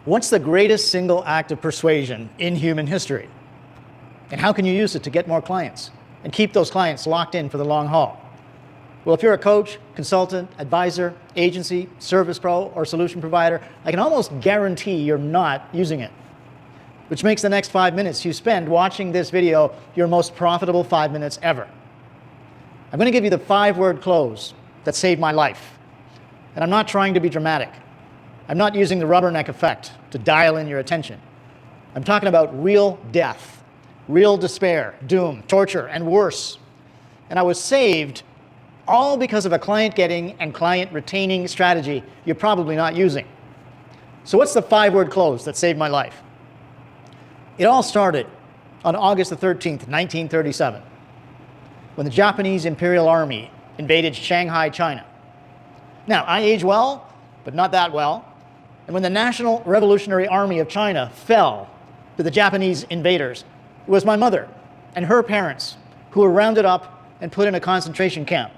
What's the greatest single act of persuasion in human history? And how can you use it to get more clients and keep those clients locked in for the long haul? Well, if you're a coach, consultant, advisor, agency, service pro, or solution provider, I can almost guarantee you're not using it. Which makes the next 5 minutes you spend watching this video your most profitable 5 minutes ever. I'm going to give you the 5-word close that saved my life. And I'm not trying to be dramatic. I'm not using the rubberneck effect to dial in your attention. I'm talking about real death, real despair, doom, torture, and worse. And I was saved all because of a client getting and client retaining strategy you're probably not using. So what's the 5-word close that saved my life? It all started on August the 13th, 1937, when the Japanese Imperial Army invaded Shanghai, China. Now, I age well, but not that well. And when the National Revolutionary Army of China fell to the Japanese invaders, it was my mother and her parents who were rounded up and put in a concentration camp.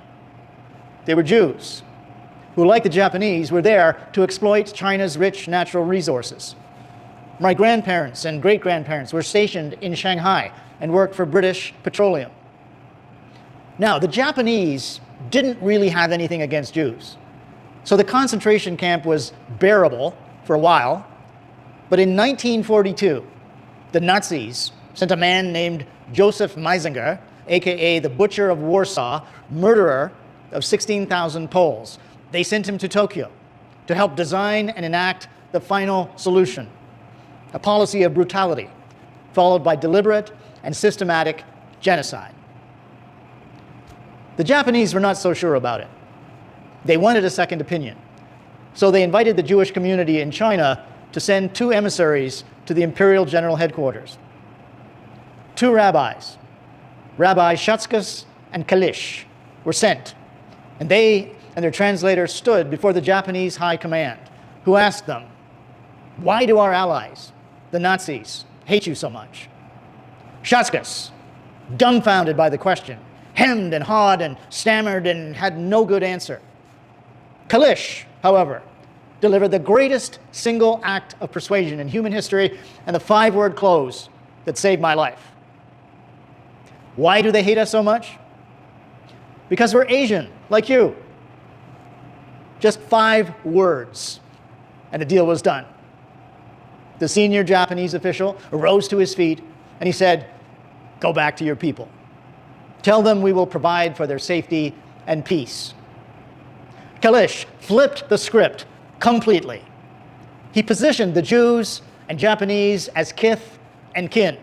They were Jews who, like the Japanese, were there to exploit China's rich natural resources. My grandparents and great-grandparents were stationed in Shanghai and worked for British Petroleum. Now, the Japanese didn't really have anything against Jews. So the concentration camp was bearable for a while, but in 1942, the Nazis sent a man named Joseph Meisinger, aka the Butcher of Warsaw, murderer of 16,000 Poles. They sent him to Tokyo to help design and enact the final solution, a policy of brutality, followed by deliberate and systematic genocide. The Japanese were not so sure about it. They wanted a second opinion. So they invited the Jewish community in China to send 2 emissaries to the Imperial General Headquarters. 2 rabbis, Rabbi Schatzkus and Kalish, were sent. And they and their translators stood before the Japanese High Command, who asked them, "Why do our allies, the Nazis, hate you so much?" Schatzkus, dumbfounded by the question, hemmed and hawed and stammered and had no good answer. Kalish, however, delivered the greatest single act of persuasion in human history and the 5-word close that saved my life. Why do they hate us so much? Because we're Asian, like you. Just 5 words, and the deal was done. The senior Japanese official arose to his feet, and he said, "Go back to your people. Tell them we will provide for their safety and peace." Kalish flipped the script completely. He positioned the Jews and Japanese as kith and kin,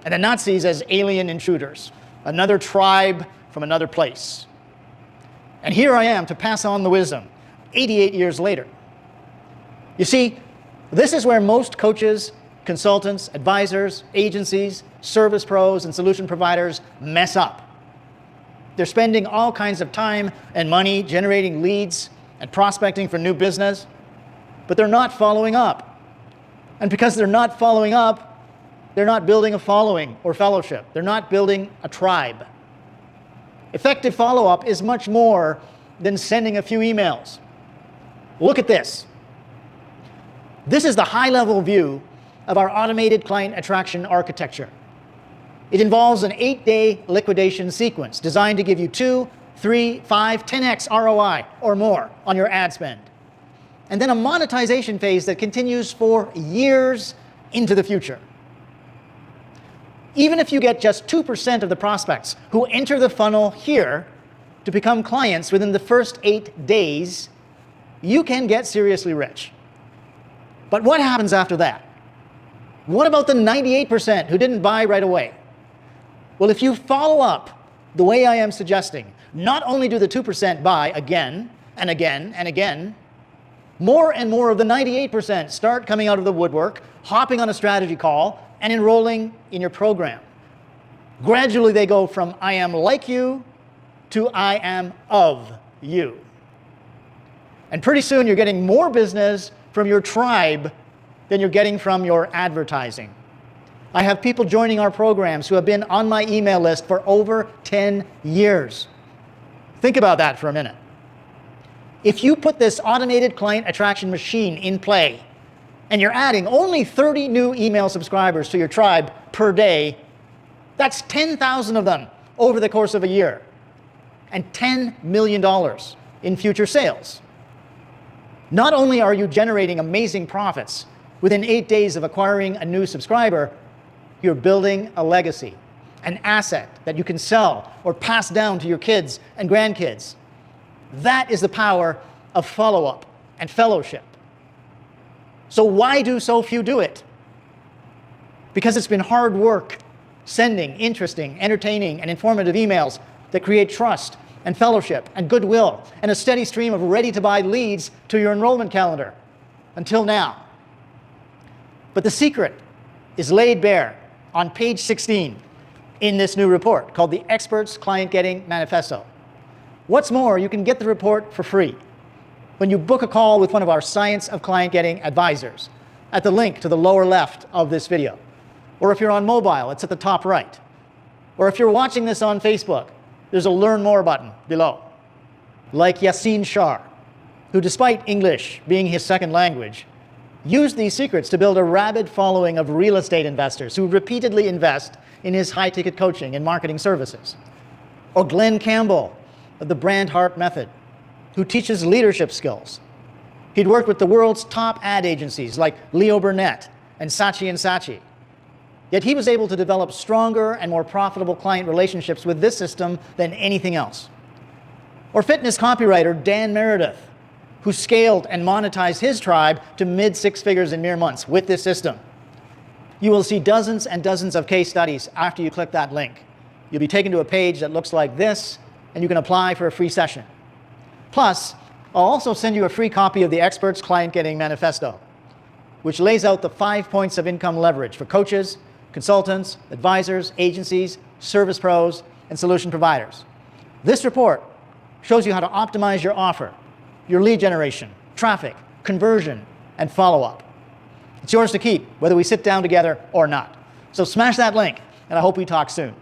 and the Nazis as alien intruders, another tribe from another place. And here I am to pass on the wisdom 88 years later. You see, this is where most coaches, consultants, advisors, agencies, service pros, and solution providers mess up. They're spending all kinds of time and money generating leads and prospecting for new business, but they're not following up. And because they're not following up, they're not building a following or fellowship. They're not building a tribe. Effective follow-up is much more than sending a few emails. Look at this. This is the high-level view of our automated client attraction architecture. It involves an 8-day liquidation sequence designed to give you 2, 3, 5, 10x ROI or more on your ad spend. And then a monetization phase that continues for years into the future. Even if you get just 2% of the prospects who enter the funnel here to become clients within the first 8 days, you can get seriously rich. But what happens after that? What about the 98% who didn't buy right away? Well, if you follow up the way I am suggesting, not only do the 2% buy again and again and again, more and more of the 98% start coming out of the woodwork, hopping on a strategy call, and enrolling in your program. Gradually, they go from "I am like you" to "I am of you." And pretty soon, you're getting more business from your tribe than you're getting from your advertising. I have people joining our programs who have been on my email list for over 10 years. Think about that for a minute. If you put this automated client attraction machine in play and you're adding only 30 new email subscribers to your tribe per day, that's 10,000 of them over the course of a year, and $10 million in future sales. Not only are you generating amazing profits within 8 days of acquiring a new subscriber, you're building a legacy, an asset that you can sell or pass down to your kids and grandkids. That is the power of follow-up and fellowship. So why do so few do it? Because it's been hard work sending interesting, entertaining, and informative emails that create trust and fellowship and goodwill and a steady stream of ready-to-buy leads to your enrollment calendar until now. But the secret is laid bare on page 16 in this new report called the Experts Client Getting Manifesto. What's more, you can get the report for free when you book a call with one of our Science of Client Getting advisors at the link to the lower left of this video. Or if you're on mobile, it's at the top right. Or if you're watching this on Facebook, there's a Learn More button below. Like Yassine Shah, who despite English being his second language, used these secrets to build a rabid following of real estate investors who repeatedly invest in his high-ticket coaching and marketing services. Or Glenn Campbell of the Brand Heart Method, who teaches leadership skills. He'd worked with the world's top ad agencies like Leo Burnett and Saatchi & Saatchi. Yet he was able to develop stronger and more profitable client relationships with this system than anything else. Or fitness copywriter Dan Meredith, who scaled and monetized his tribe to mid-six figures in mere months with this system. You will see dozens and dozens of case studies after you click that link. You'll be taken to a page that looks like this, and you can apply for a free session. Plus, I'll also send you a free copy of the Experts Client Getting Manifesto, which lays out the 5 points of income leverage for coaches, consultants, advisors, agencies, service pros, and solution providers. This report shows you how to optimize your offer, your lead generation, traffic, conversion, and follow-up. It's yours to keep, whether we sit down together or not. So smash that link, and I hope we talk soon.